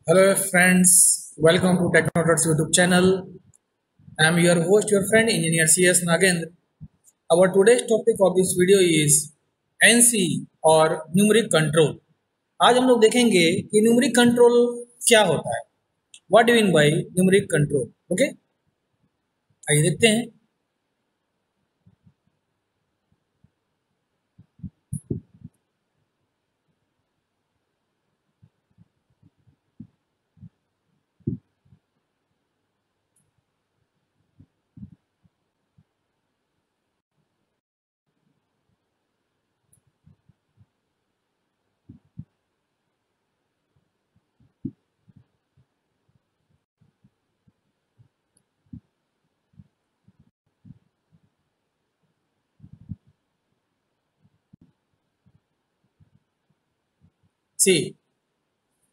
Hello friends, welcome to Technotrends YouTube channel. I am your host, your friend Engineer CS Nagendra. Our today's topic of this video is NC और numeric control. आज हम लोग देखेंगे कि numeric control क्या होता है, what do mean by numeric control. Okay, आइए देखते हैं। See,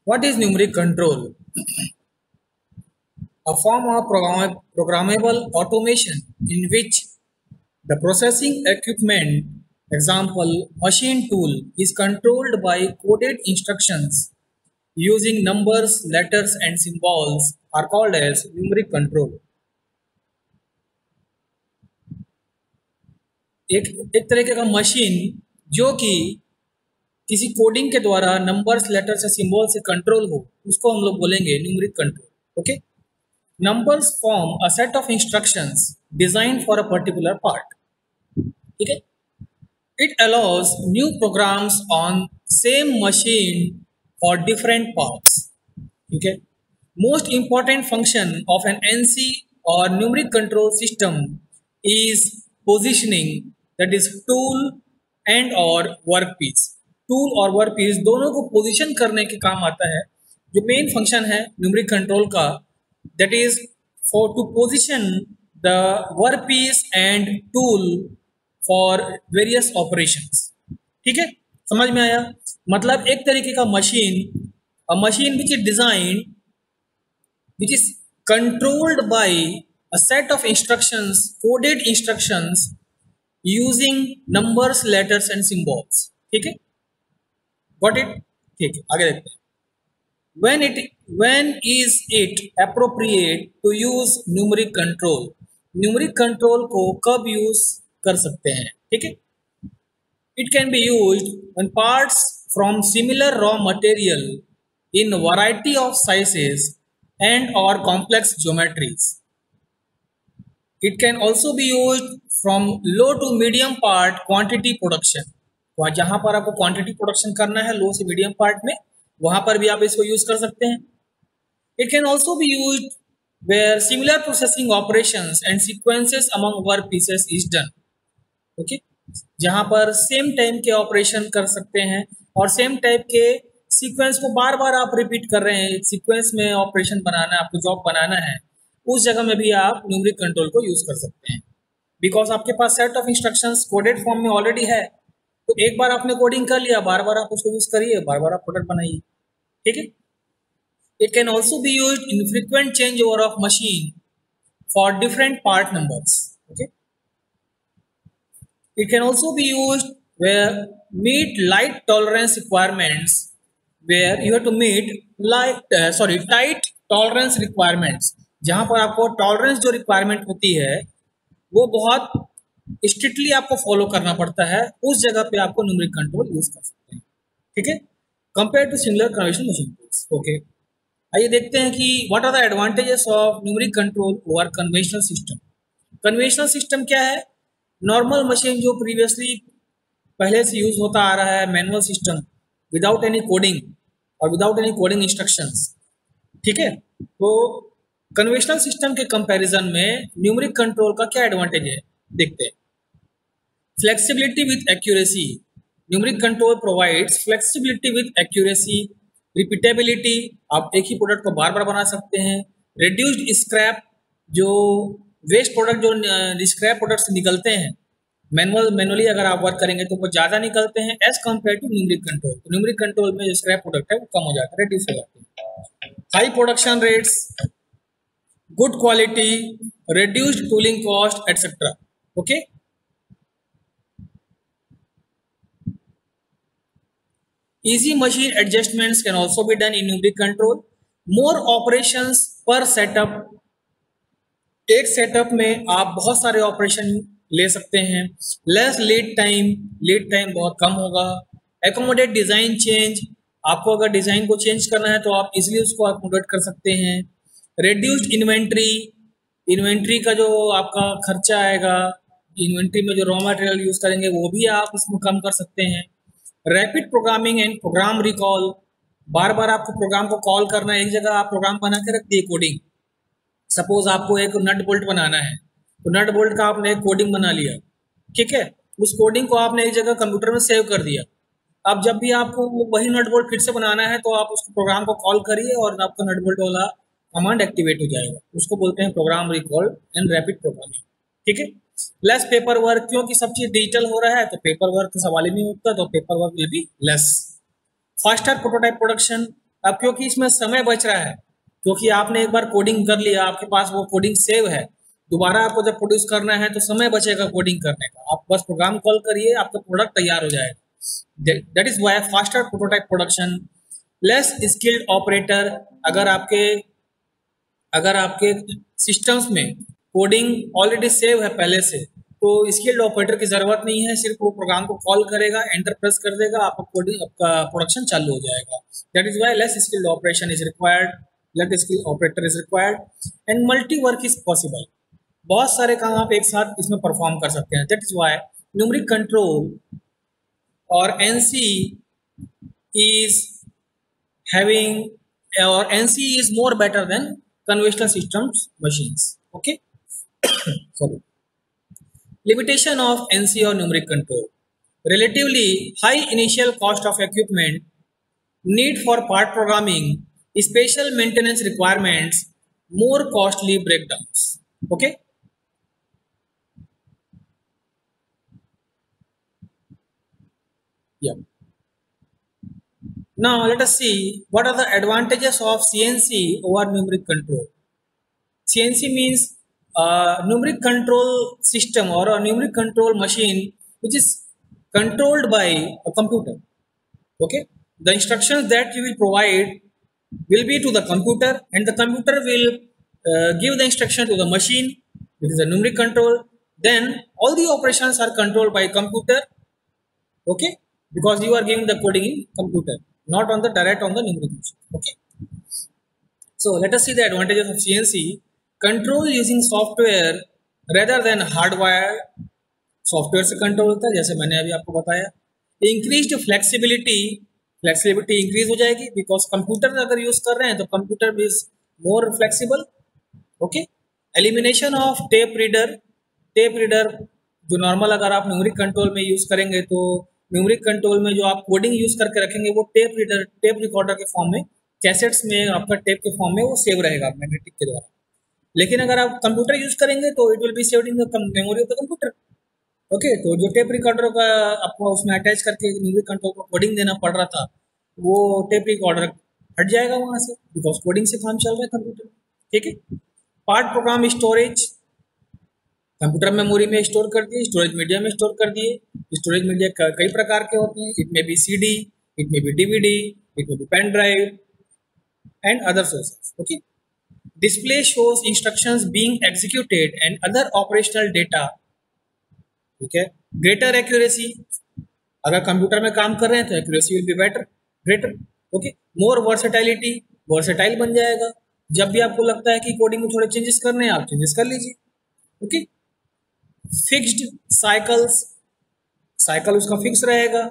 what is numeric control? A form of programmable automation in which the processing equipment, example machine tool, is controlled by coded instructions using numbers, letters and symbols are called as numeric control. एक तरीके का machine जो कि किसी coding के द्वारा numbers, letters या symbol से कंट्रोल हो, उसको हम लोग बोलेंगे numeric control. Okay, numbers form a set of instructions designed for a particular part. ठीक है, it allows new programs on same machine for different parts. ठीक है, most important function of an NC or numeric control system is positioning, that is tool and or workpiece. Tool और workpiece दोनों को position करने के काम आता है। जो मेन फंक्शन है न्यूमरिक कंट्रोल का, that is for to position the workpiece and tool for various operations. ठीक है, समझ में आया? मतलब एक तरीके का machine, a machine which is designed, which is controlled by a set of instructions, coded instructions using numbers, letters and symbols. ठीक है, got it? ठीक है, आगे देखते हैं। When is it appropriate to use numeric control? Numeric control को कब use कर सकते हैं? ठीक है, it can be used when parts from similar raw material in variety of sizes and or complex geometries. It can also be used from low to medium part quantity production. जहां पर आपको quantity production करना है लो से medium part में, वहां पर भी आप इसको यूज कर सकते हैं। It can also be use where similar processing operations and sequences among work pieces is done. Okay, जहां पर सेम टाइम के ऑपरेशन कर सकते हैं और सेम टाइप के सीक्वेंस को बार बार आप रिपीट कर रहे हैं, एक सीक्वेंस में ऑपरेशन बनाना है, आपको जॉब बनाना है, उस जगह में भी आप न्यूमरिक कंट्रोल को यूज कर सकते हैं। बिकॉज आपके पास set of instructions coded form में ऑलरेडी है, तो एक बार आपने कोडिंग कर लिया, बार बार आप उसको यूज करिए, बार बार आप प्रोडक्ट बनाइए। ठीक है, it can also be use in frequent change over of machine for different part numbers. Okay, it can also be use where meet light tolerance requirements, where you have to meet tight tolerance requirements, जहां पर आपको tolerance जो requirement होती है वो बहुत strictly आपको follow करना पड़ता है, उस जगह पे आपको न्यूमरिक कंट्रोल यूज कर सकते हैं। ठीक है, compare to similar conventional machine tools. Okay, आइए देखते हैं कि what are the advantages of numeric control over conventional system. Conventional system क्या है? नॉर्मल मशीन जो प्रीवियसली पहले से यूज होता आ रहा है, manual system without any coding और विदाउट एनी कोडिंग इंस्ट्रक्शंस। ठीक है, तो कन्वेंशनल सिस्टम के कंपैरिजन में न्यूमरिक कंट्रोल का क्या एडवांटेज है, देखते हैं। Flexibility with accuracy, numeric control provides flexibility with accuracy, repeatability, आप एक ही प्रोडक्ट को बार बार बना सकते हैं। रिड्यूस्ड स्क्रैप, जो वेस्ट प्रोडक्ट जो स्क्रैप प्रोडक्ट से निकलते हैं मैनुअली अगर आप वर्क करेंगे तो वो ज़्यादा निकलते हैं as compare to numeric control. तो न्यूमरिक कंट्रोल में जो स्क्रैप प्रोडक्ट है वो कम हो जाता है, रिड्यूस हो जाते हैं। High production rates, good quality, reduced tooling cost etcetera. Okay, easy machine adjustments can also be done in numeric control. More operations पर सेटअप, एक सेटअप में आप बहुत सारे ऑपरेशन ले सकते हैं। लेस लीड टाइम बहुत कम होगा। एकोमोडेट डिजाइन चेंज, आपको अगर डिजाइन को चेंज करना है तो आप इजीली उसको एकोमोडेट कर सकते हैं। रिड्यूस्ड इन्वेंट्री, इन्वेंट्री का जो आपका खर्चा आएगा, इन्वेंट्री में जो रॉ मटेरियल यूज करेंगे वो भी आप इसमें कम कर सकते हैं। Rapid programming and program recall, बार बार आपको प्रोग्राम को कॉल करना है, एक जगह आप प्रोग्राम बना के रख दिए कोडिंग। सपोज आपको एक नट बोल्ट बनाना है, तो नट बोल्ट का आपने एक कोडिंग बना लिया, ठीक है, उस कोडिंग को आपने एक जगह कंप्यूटर में सेव कर दिया। अब जब भी आपको वही नट बोल्ट फिर से बनाना है तो आप उसको प्रोग्राम को कॉल करिए और आपका नट बोल्ट वाला कमांड एक्टिवेट हो जाएगा। उसको बोलते हैं program recall and rapid programming, ठीक है। लेस पेपर वर्क, क्योंकि सब चीज डिजिटल हो रहा है तो पेपर वर्क का सवाल ही नहीं उठता, तो paper work will be less. Faster prototype production, अब क्योंकि इसमें समय बच रहा है, क्योंकि आपने एक बार कोडिंग कर लिया, आपके पास वो कोडिंग सेव है, दोबारा आपको जब प्रोड्यूस करना है तो समय बचेगा कोडिंग करने का। आप बस प्रोग्राम कॉल करिए, आपका प्रोडक्ट तैयार हो जाएगा। That is why faster prototype production. Less skilled operator, अगर आपके सिस्टम्स में कोडिंग ऑलरेडी सेव है पहले से, तो स्किल्ड ऑपरेटर की जरूरत नहीं है, सिर्फ वो प्रोग्राम को कॉल करेगा, एंटर प्रेस कर देगा, आपका कोडिंग, आपका प्रोडक्शन चालू हो जाएगा। That is why less skilled operation is required, less skilled operator is required. And multi work is possible, बहुत सारे काम आप एक साथ इसमें परफॉर्म कर सकते हैं। That is why numeric control और NC is having, or NC is more better than conventional systems machines. Okay. Sorry. Limitation of NC or numeric control: relatively high initial cost of equipment, need for part programming, special maintenance requirements, more costly breakdowns. Okay. Yeah. Now let us see what are the advantages of CNC over numeric control. CNC means numeric control system or a numeric control machine which is controlled by a computer. Okay, the instructions that you will provide will be to the computer, and the computer will give the instruction to the machine. It is a numeric control. Then all the operations are controlled by computer. Okay, because you are giving the coding in computer, not on the direct on the numeric machine. Okay, so let us see the advantages of CNC. Control using software rather than hardware, software से control होता है, जैसे मैंने अभी आपको बताया। Increased flexibility, flexibility increase हो जाएगी, बिकॉज कंप्यूटर अगर यूज कर रहे हैं तो computer is more flexible. Okay. Elimination of tape reader, tape reader जो नॉर्मल अगर आप न्यूमेरिक कंट्रोल में यूज करेंगे तो न्यूमेरिक कंट्रोल में जो आप कोडिंग यूज करके रखेंगे वो टेप रीडर, टेप रिकॉर्डर के फॉर्म में, कैसेट्स में आपका टेप के फॉर्म में वो सेव रहेगा मैग्नेटिक के द्वारा। लेकिन अगर आप कंप्यूटर यूज करेंगे तो it will be saved in the memory of the computer. Okay, तो जो टेप रिकॉर्डर का आपको उसमें अटैच करके न्यूमेरिक कंट्रोल को कोडिंग देना पड़ रहा था, वो टेप रिकॉर्डर हट जाएगा वहां से, बिकॉज कोडिंग से काम चल रहा है कंप्यूटर। ठीक है। Part programme storage, computer memory में स्टोर कर दिए, स्टोरेज मीडिया में स्टोर कर दिए। स्टोरेज मीडिया कई प्रकार के होते हैं, it may be CD, it may be DVD, it may be pen drive and other sources. Okay. Display shows instructions being executed and other operational data. ठीक है। ग्रेटर एक्यूरेसी, अगर कंप्यूटर में काम कर रहे हैं तो accuracy will be better, greater. Okay. More versatility, versatile बन जाएगा, जब भी आपको लगता है कि कोडिंग में थोड़े चेंजेस करने हैं आप चेंजेस कर लीजिए। ओके। फिक्स्ड साइकिल्स, साइकिल उसका फिक्स रहेगा।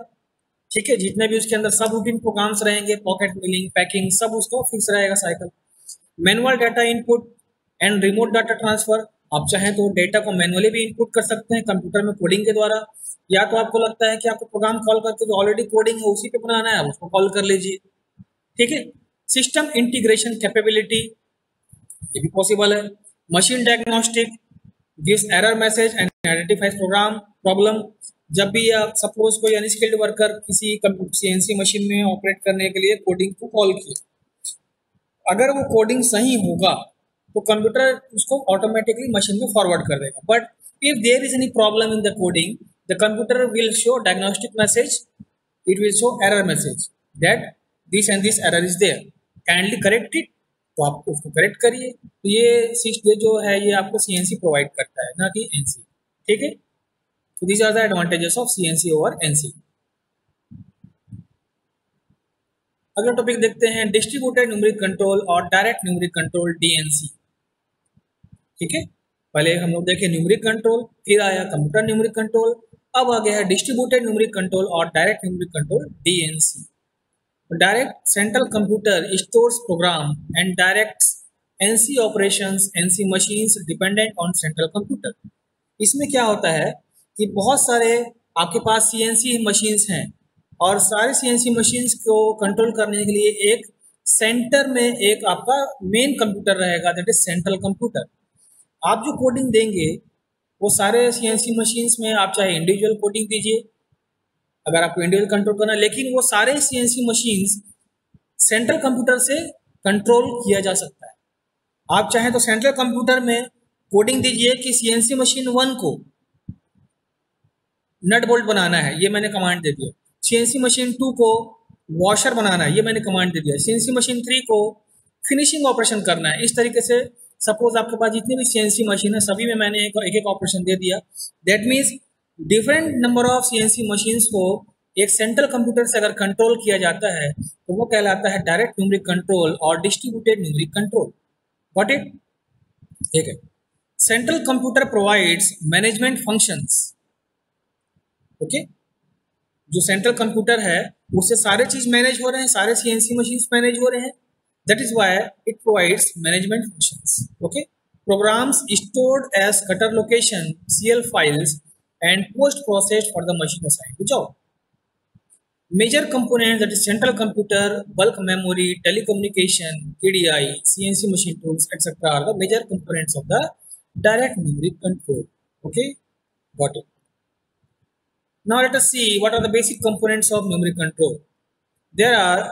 ठीक है। जितने भी उसके अंदर सब रूटीन प्रोग्राम्स रहेंगे, पॉकेट मिलिंग, पैकिंग, सब उसका फिक्स रहेगा cycle. Manual data input and remote data transfer, आप चाहें तो डेटा को मैनुअली भी इनपुट कर सकते हैं कंप्यूटर में कोडिंग के द्वारा, या तो आपको लगता है कि आपको प्रोग्राम कॉल करके जो ऑलरेडी कोडिंग है उसी पे बनाना है उसको कॉल कर लीजिए। ठीक है। सिस्टम इंटीग्रेशन कैपेबिलिटी, ये भी पॉसिबल है। Machine diagnostic, gives error message and identifies program problem. जब भी आप सपोज कोई अनस्किल्ड वर्कर किसी CNC मशीन में ऑपरेट करने के लिए कोडिंग को कॉल किया, अगर वो कोडिंग सही होगा तो कंप्यूटर उसको ऑटोमेटिकली मशीन में फॉरवर्ड कर देगा। But if there is any problem in the coding, the computer will show diagnostic message, it will show error message that this and this error is there, kindly correct it तो आप उसको correct करिए। तो ये जो है ये आपको CNC प्रोवाइड करता है, ना कि NC। ठीक है, तो these are the advantages of CNC over NC। अगला टॉपिक देखते हैं, डिस्ट्रीब्यूटेड न्यूमेरिक कंट्रोल और डायरेक्ट न्यूमेरिक कंट्रोल, DNC। ठीक है, पहले हम लोग देखे न्यूमेरिक कंट्रोल, फिर आया कंप्यूटर न्यूमेरिक कंट्रोल, अब आ गया है डिस्ट्रीब्यूटेड न्यूमेरिक कंट्रोल और direct numeric control, DNC। Direct central computer stores program and direct NC operations, NC machines dependent on central computer. इसमें क्या होता है कि बहुत सारे आपके पास CNC मशीन्स हैं और सारे CNC मशीन्स को कंट्रोल करने के लिए एक सेंटर में एक आपका मेन कंप्यूटर रहेगा, दैट इज सेंट्रल कंप्यूटर। आप जो कोडिंग देंगे वो सारे CNC मशीन्स में आप चाहे इंडिविजुअल कोडिंग दीजिए अगर आपको इंडिविजुअल कंट्रोल करना है, लेकिन वो सारे CNC मशीन्स सेंट्रल कंप्यूटर से कंट्रोल किया जा सकता है। आप चाहें तो सेंट्रल कंप्यूटर में कोडिंग दीजिए कि CNC मशीन 1 को नट बोल्ट बनाना है, ये मैंने कमांड दे दिया। CNC मशीन 2 को वॉशर बनाना है, ये मैंने कमांड दे दिया। CNC मशीन 3 को फिनिशिंग ऑपरेशन करना है। इस तरीके से सपोज आपके पास जितनी भी CNC मशीन है सभी में मैंने एक ऑपरेशन दे दिया। That means different number of CNC machines को एक सेंट्रल कंप्यूटर से अगर कंट्रोल किया जाता है तो वो कहलाता है डायरेक्ट न्यूमेरिक कंट्रोल और distributed numeric control. Got it? ठीक है। Central computer provides management functions. Okay, जो सेंट्रल कंप्यूटर है उससे सारे चीज मैनेज हो रहे हैं, सारे CNC मशीन्स मैनेज हो रहे हैं। That is why it provides management functions. Okay, programs stored as cutter location CL files and post processed for the machine assigned to job. Major components, that is central computer, bulk memory, telecommunication, KDI, CNC machine tools, etc. are the major components of the direct numeric control. Okay, got it. Now let us see what are the basic components of numeric control. There are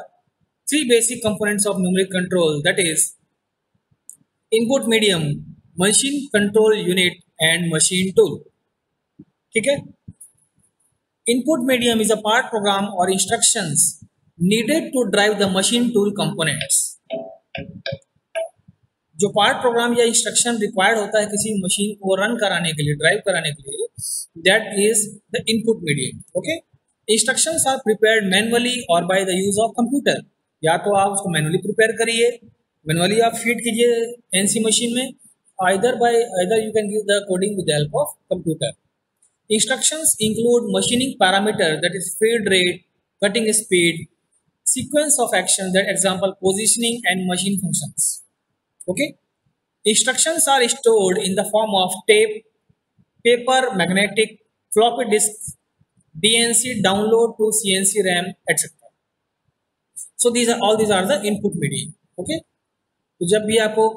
3 basic components of numeric control, that is input medium, machine control unit and machine tool. ठीक है, input medium is a part program और instructions needed to drive the machine tool components. जो part program या instruction required होता है किसी machine को run कराने के लिए, ड्राइव कराने के लिए, that is the input medium. Okay, instructions are prepared manually और by the use of computer. या तो आप उसको मैनुअली प्रिपेयर करिए, मैनुअली आप फीड कीजिए NC मशीन में, either you can give the coding with the help of computer. Instructions include machining parameter, that is feed rate, cutting speed, sequence of actions, that example positioning and machine functions. Okay, instructions are stored in the form of tape, paper, magnetic, floppy disks, DNC download to CNC RAM, etc. So these are the input medium. Okay, तो जब भी आपको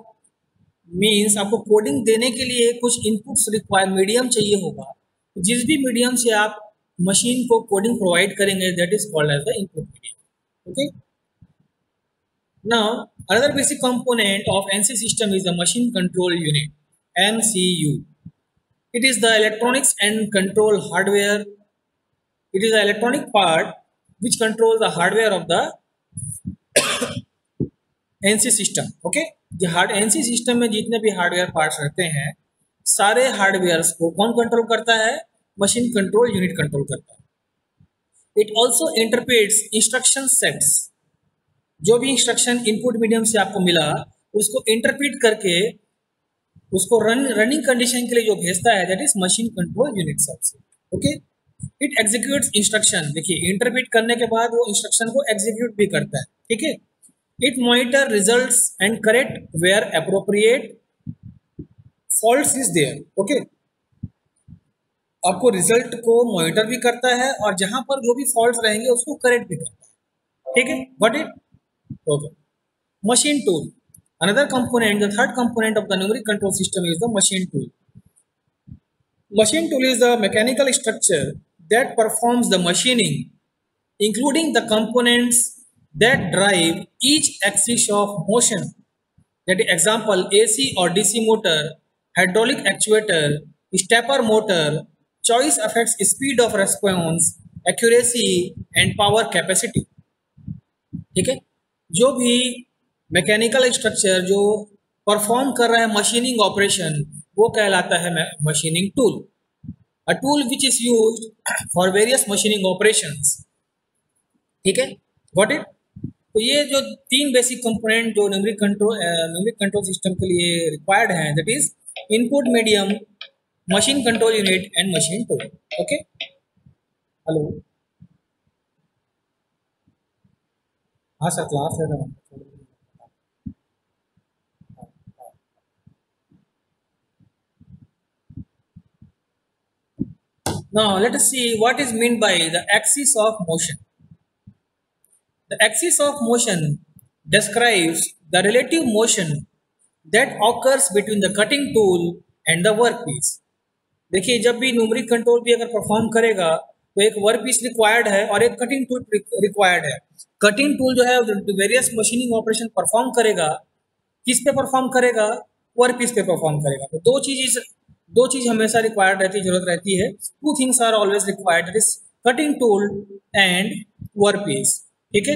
आपको coding देने के लिए कुछ inputs require medium चाहिए होगा, जिस भी मीडियम से आप मशीन को कोडिंग प्रोवाइड करेंगे, that is called as the input medium. Okay, now another basic component of NC system is the machine control unit, MCU. It is the electronics and control hardware. It is the electronic part which control the hardware of the NC system. Okay, NC system में जितने भी hardware parts रहते हैं सारे hardwares को कौन control करता है? मशीन कंट्रोल यूनिट कंट्रोल करता है। It also interprets instruction sets. जो भी इंस्ट्रक्शन इनपुट मीडियम से आपको मिला उसको इंटरप्रेट करके उसको रनिंग कंडीशन के लिए जो भेजता है, that is machine control unit sets. Okay, it executes instruction. देखिए, इंटरप्रेट करने के बाद वो इंस्ट्रक्शन को एग्जीक्यूट भी करता है। ठीक है, it monitor results and correct where appropriate faults is there. Okay, आपको रिजल्ट को मॉनिटर भी करता है और जहां पर जो भी फॉल्ट्स रहेंगे उसको करेक्ट भी करता है। ठीक है, got it? Okay, machine tool, another component, the third component of the numeric control system is the machine tool. Machine tool is the mechanical structure that performs the machining, including the components that drive each axis of motion. That is example, AC or DC motor, hydraulic actuator, stepper motor. Choice affects speed of response, accuracy and power capacity. ठीक है, जो भी mechanical structure जो perform कर रहा है machining operation, वो कहलाता है machining tool. A tool which is used for various machining operations. ठीक है, गॉट इट। तो ये जो तीन बेसिक कंपोनेंट जो न्यूमेरिक कंट्रोल सिस्टम के लिए रिक्वायर्ड हैं, that is input medium, machine control unit and machine tool. Okay, hello, हाँ सर, क्लास है। Now let us see what is meant by the axis of motion. The axis of motion describes the relative motion that occurs between the cutting tool and the workpiece. देखिए, जब भी numeric control भी अगर perform करेगा तो एक work piece required है और एक कटिंग टूल रिक्वायर्ड है। कटिंग टूल जो है वेरियस मशीनिंग ऑपरेशन परफॉर्म करेगा, किस पे परफॉर्म करेगा? वर्क पीस पे परफॉर्म करेगा। तो दो चीज हमेशा रिक्वायर्ड रहती है, जरूरत रहती है। Two things are always required, that is cutting tool and work piece. ठीक है,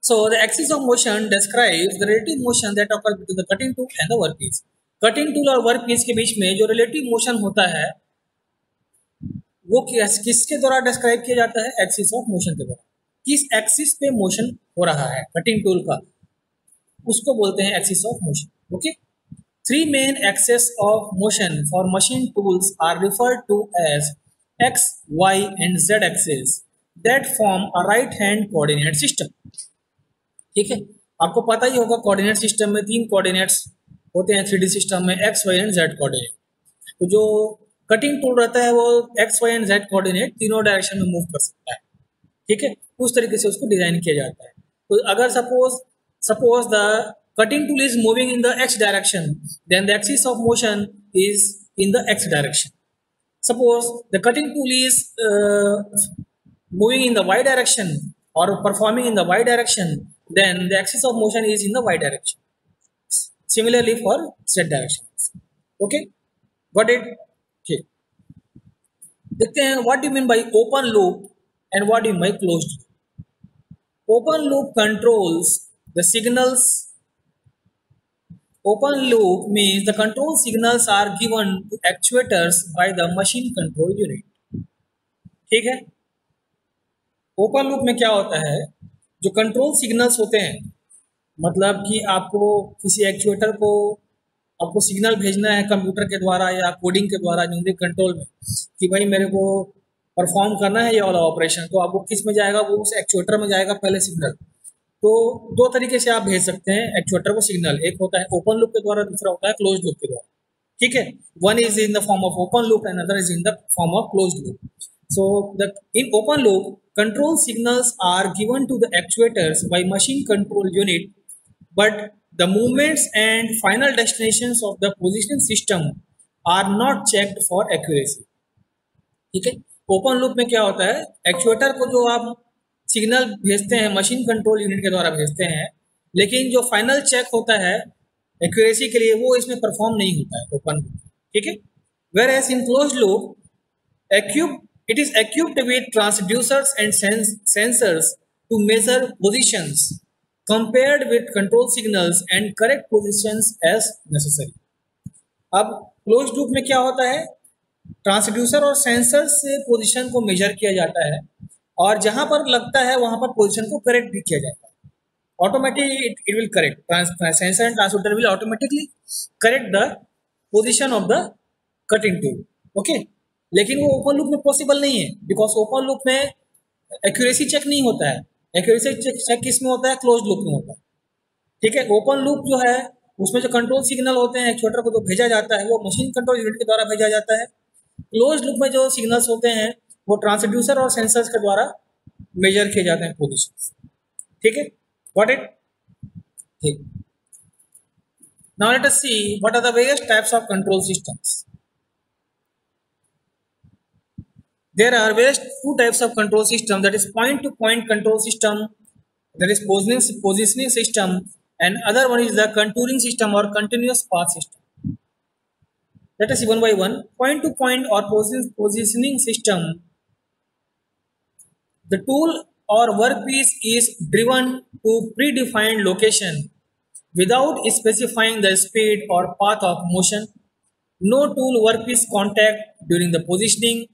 so the axis of motion describes the relative motion that occurs between the cutting tool and the workpiece. Cutting tool और workpiece के बीच में जो relative motion होता है वो किसके द्वारा डिस्क्राइब किया जाता है? एक्सिस ऑफ मोशन के द्वारा। किस एक्सिस पे मोशन हो रहा है कटिंग टूल का, उसको बोलते हैं axis of motion. Okay, three main axes of motion for machine tools are referred to as X, Y and Z axis that form a right hand coordinate system. ठीक है, आपको पता ही होगा कोऑर्डिनेट सिस्टम में तीन कोऑर्डिनेट्स होते हैं 3D system में, X, Y and Z coordinate. तो जो कटिंग टूल रहता है वो X, Y and Z coordinate तीनों डायरेक्शन में मूव कर सकता है। ठीक है, उस तरीके से उसको डिजाइन किया जाता है। तो अगर suppose the cutting tool is moving in the X direction, then the axis of motion is in the X direction. Suppose the cutting tool is moving in the y direction or performing in the y direction, then the axis of motion is in the y direction. Similarly for z direction. Okay, got it? Okay, देखते हैं what do you mean by open loop and what do you mean by closed loop. Open loop controls the signals. Open loop means the control signals are given to actuators by the machine control unit. ठीक है, open loop में क्या होता है? जो control signals होते हैं, मतलब कि आपको किसी एक्चुएटर को आपको सिग्नल भेजना है कंप्यूटर के द्वारा या कोडिंग के द्वारा न्यूमेरिक कंट्रोल में कि भाई मेरे को परफॉर्म करना है ये वाला ऑपरेशन, तो आपको किस में जाएगा? वो उस एक्चुएटर में जाएगा पहले सिग्नल। तो दो तरीके से आप भेज सकते हैं एक्चुएटर को सिग्नल, एक होता है ओपन लूप के द्वारा, दूसरा होता है क्लोज लूप के द्वारा। ठीक है, one is in the form of open loop and other is in the form of close loop. So in open loop, control signals are given to the actuators by machine control unit, but the movements and final destinations of the positioning system are not checked for accuracy. ठीक है, open loop में क्या होता है? Actuator को जो आप signal भेजते हैं मशीन कंट्रोल यूनिट के द्वारा भेजते हैं, लेकिन जो फाइनल चेक होता है एक्यूरेसी के लिए वो इसमें परफॉर्म नहीं होता है ओपन लूप। ठीक है, whereas in close loop it is equipped with transducers and sensors to measure positions compared with control signals and correct positions as necessary. अब क्लोज लूप में क्या होता है? ट्रांसड्यूसर और सेंसर से पोजीशन को मेजर किया जाता है और जहां पर लगता है वहां पर पोजीशन को करेक्ट भी किया जाता है। Automatically it will correct, sensor and transducer will automatically correct the position of the cutting tool. Okay, लेकिन वो ओपन लूप में पॉसिबल नहीं है, बिकॉज ओपन लूप में एक्यूरेसी चेक नहीं होता है। एक्यूरेसी चेक किस में होता है? क्लोज लूप में होता है। ठीक है, ओपन लूप जो है उसमें जो कंट्रोल सिग्नल होते हैं एक्चुएटर को जो भेजा जाता है वो मशीन कंट्रोल यूनिट के द्वारा भेजा जाता है। क्लोज लूप में जो सिग्नल्स होते हैं वो ट्रांसड्यूसर और सेंसर्स के द्वारा मेजर किए जाते हैं पोजिशन। ठीक है, गॉट इट? ठीक, now let us see what are the various types of control systems. There are various two types of control system, that is point-to-point control system, that is positioning system, and other one is the contouring system or continuous path system. Let us see one by one. Point-to-point or positioning system. The tool or workpiece is driven to predefined location without specifying the speed or path of motion. No tool workpiece contact during the positioning.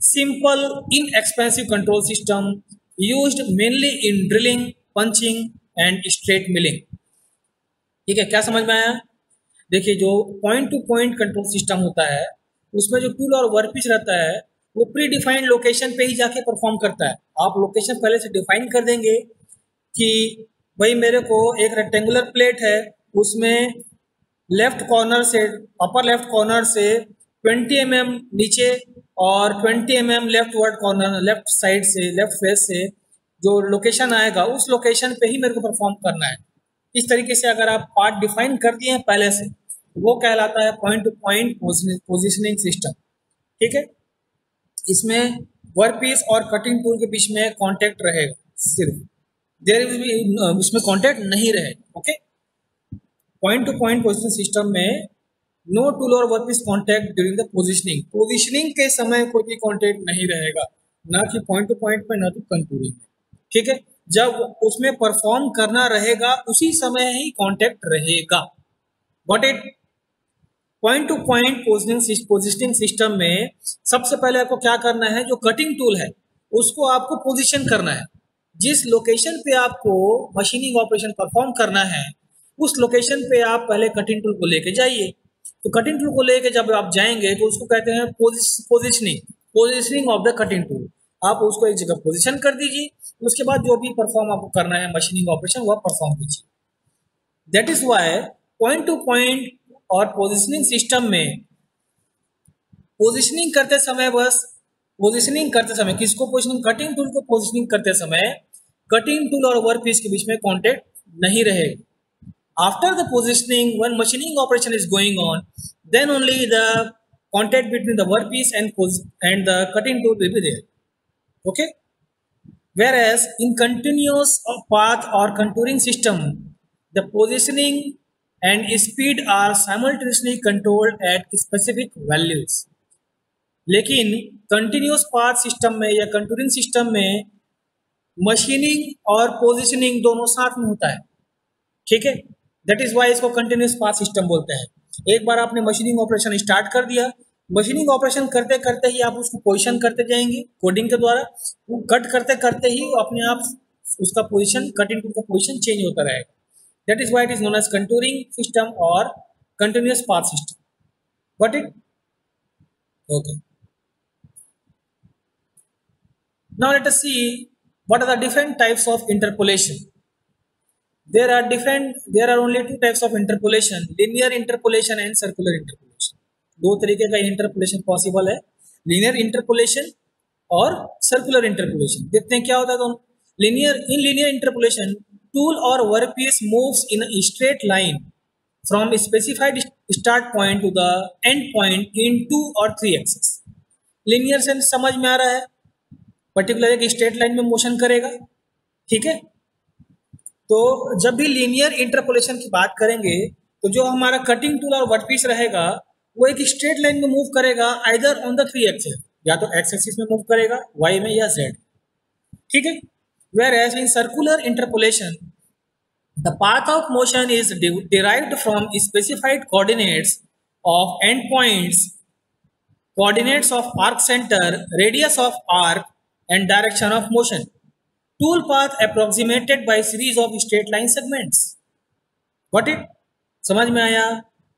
Simple, inexpensive control system used mainly in drilling, punching and straight milling. ठीक है, क्या समझ में आया? देखिए, जो point to point control system होता है उसमें जो टूल और वर्कपीस रहता है वो प्री डिफाइंड लोकेशन पे ही जाके परफॉर्म करता है। आप लोकेशन पहले से डिफाइन कर देंगे कि भाई मेरे को एक रेक्टेंगुलर प्लेट है, उसमें लेफ्ट कॉर्नर से, अपर लेफ्ट कॉर्नर से 20 mm नीचे और 20 mm left word corner, left side से, लेफ्ट फेस से जो लोकेशन आएगा उस लोकेशन पे ही मेरे को परफॉर्म करना है। इस तरीके से अगर आप पार्ट डिफाइन कर दिए हैं पहले से, वो कहलाता है point to point positioning system. ठीक है, इसमें वर्कपीस और कटिंग टूल के बीच में कांटेक्ट रहेगा, सिर्फ इसमें कांटेक्ट नहीं रहेगा। Okay, point to point positioning system में नो टूल और workpiece contact during the positioning के समय कोई भी कांटेक्ट नहीं रहेगा, ना कि पॉइंट टू पॉइंट पे, ना तो कंटूरिंग में। ठीक है, जब उसमें परफॉर्म करना रहेगा उसी समय ही कांटेक्ट रहेगा। Got it? Point to point positioning system में सबसे पहले आपको क्या करना है, जो कटिंग टूल है उसको आपको पोजीशन करना है। जिस लोकेशन पे आपको मशीनिंग ऑपरेशन परफॉर्म करना है उस लोकेशन पे आप पहले कटिंग टूल को लेके जाइए। तो कटिंग टूल को लेके जब आप जाएंगे तो उसको कहते हैं positioning of the cutting tool. आप उसको एक जगह पोजीशन कर दीजिए, उसके बाद जो भी परफॉर्म आपको करना है मशीनिंग ऑपरेशन वह परफॉर्म कीजिए। That is why point to point और पोजीशनिंग सिस्टम में पोजीशनिंग करते समय किसको पोजीशनिंग, कटिंग टूल को पोजीशनिंग करते समय कटिंग टूल और वर्कपीस के बीच में कांटेक्ट नहीं रहेगा। After the positioning, when machining operation is going on, then only the contact between the workpiece and the cutting tool will be there. Okay, whereas in continuous path or contouring system, the positioning and speed are simultaneously controlled at specific values. लेकिन continuous path system में या contouring system में machining और positioning दोनों साथ में होता है। ठीक है, दैट इज वाई इसको कंटिन्यूस पाथ सिस्टम बोलते हैं। एक बार आपने मशीनिंग ऑपरेशन स्टार्ट कर दिया, मशीनिंग ऑपरेशन करते करते ही आप उसको पोजीशन करते जाएंगे कोडिंग के द्वारा, वो कट करते करते ही अपने आप उसका पोजीशन, कटिंग टूल का पोजीशन चेंज होता रहेगा। That is why it is known as contouring system और continuous path system. Got it? Okay, now let us see what are the different types of interpolation. There are only two types of interpolation, linear interpolation and circular interpolation. दो तरीके का interpolation possible है, linear interpolation और circular interpolation. देखते हैं क्या होता है दोनों। लीनियर इंटरपोलेशन, टूल और workpiece moves in a straight line from specified start point two the end point in 2 और 3 एक्सिस। लीनियर से समझ में आ रहा है, पर्टिकुलर एक स्ट्रेट लाइन में मोशन करेगा। ठीक है, तो जब भी लीनियर इंटरपोलेशन की बात करेंगे तो जो हमारा कटिंग टूल और वर्कपीस रहेगा वो एक स्ट्रेट लाइन में मूव करेगा, आइदर ऑन द 3 एक्सिस, या तो एक्स एक्सिस में मूव करेगा, वाई में या जेड। ठीक है, whereas in circular interpolation the path of motion is derived from specified coordinates of endpoints, coordinates of arc center, radius of arc and direction of motion. Tool path approximated by series of straight line segments. Got it? समझ में आया?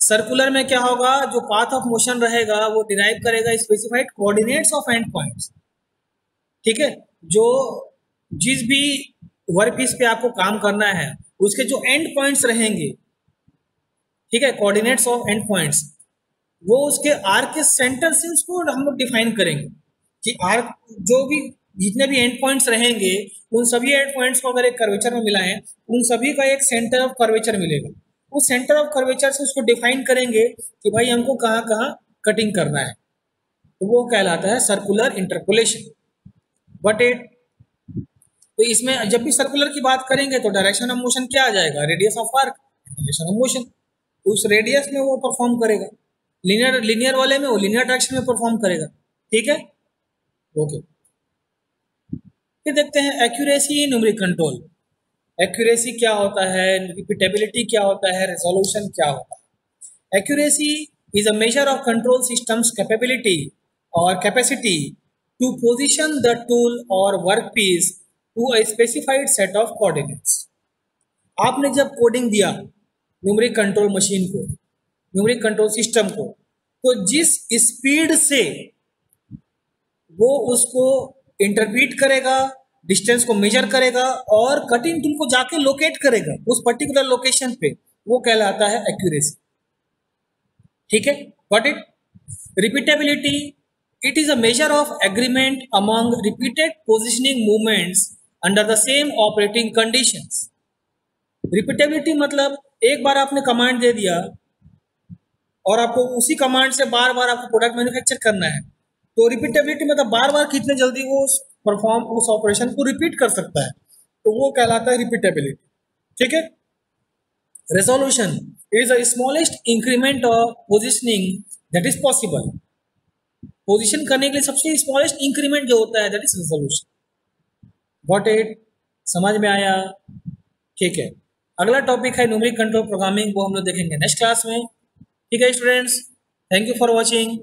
Circular में क्या होगा, जो path of motion रहेगा वो derive करेगा specified coordinates of and points. ठीक है, जो जिस भी वर्कपीस पे आपको काम करना है उसके जो एंड पॉइंट्स रहेंगे, ठीक है, कोऑर्डिनेट्स ऑफ एंड पॉइंट्स, वो उसके आर्क के सेंटर से उसको हम लोग डिफाइन करेंगे कि आर्क जो भी जितने भी एंड पॉइंट्स रहेंगे उन सभी एंड पॉइंट्स को अगर एक कर्वेचर में मिलाएं उन सभी का एक सेंटर ऑफ कर्वेचर मिलेगा। उस सेंटर ऑफ कर्वेचर से उसको डिफाइन करेंगे कि भाई हमको कहाँ कहाँ कटिंग करना है, तो वो कहलाता है सर्कुलर इंटरपोलेशन। बट इट, तो इसमें जब भी सर्कुलर की बात करेंगे तो डायरेक्शन ऑफ मोशन क्या आ जाएगा, radius of arc, direction of motion, उस रेडियस में वो परफॉर्म करेगा। लीनियर वाले में वो लीनियर डायरेक्शन में परफॉर्म करेगा। ठीक है, ओके। फिर देखते हैं accuracy in numeric control. Accuracy क्या होता है, रिपीटेबिलिटी क्या होता है, रेजोल्यूशन क्या होता है। Accuracy is a measure of control systems capability और capacity to position the tool और work piece to a specified set of coordinates. आपने जब कोडिंग दिया न्यूमेरिक कंट्रोल मशीन को, न्यूमेरिक कंट्रोल सिस्टम को, तो जिस स्पीड से वो उसको इंटरप्रीट करेगा, डिस्टेंस को मेजर करेगा और कटिंग टूल को जाके लोकेट करेगा उस पर्टिकुलर लोकेशन पे, वो कहलाता है एक्यूरेसी। ठीक है, got it. Repeatability, it is a measure of agreement among repeated positioning movements under the same operating conditions. Repeatability मतलब एक बार आपने कमांड दे दिया और आपको उसी कमांड से बार बार आपको प्रोडक्ट मैन्युफैक्चर करना है, तो रिपीटेबिलिटी मतलब बार बार कितने जल्दी वो परफॉर्म उस ऑपरेशन को रिपीट कर सकता है, तो वो कहलाता है रिपीटेबिलिटी। ठीक है। Resolution is the smallest increment of positioning that is possible. Position करने के लिए सबसे स्मॉलेस्ट इंक्रीमेंट जो होता है that is resolution. Got it, समझ में आया? ठीक है। अगला टॉपिक है न्यूमेरिक कंट्रोल प्रोग्रामिंग, वो हम लोग देखेंगे नेक्स्ट क्लास में। ठीक है students, thank you for watching.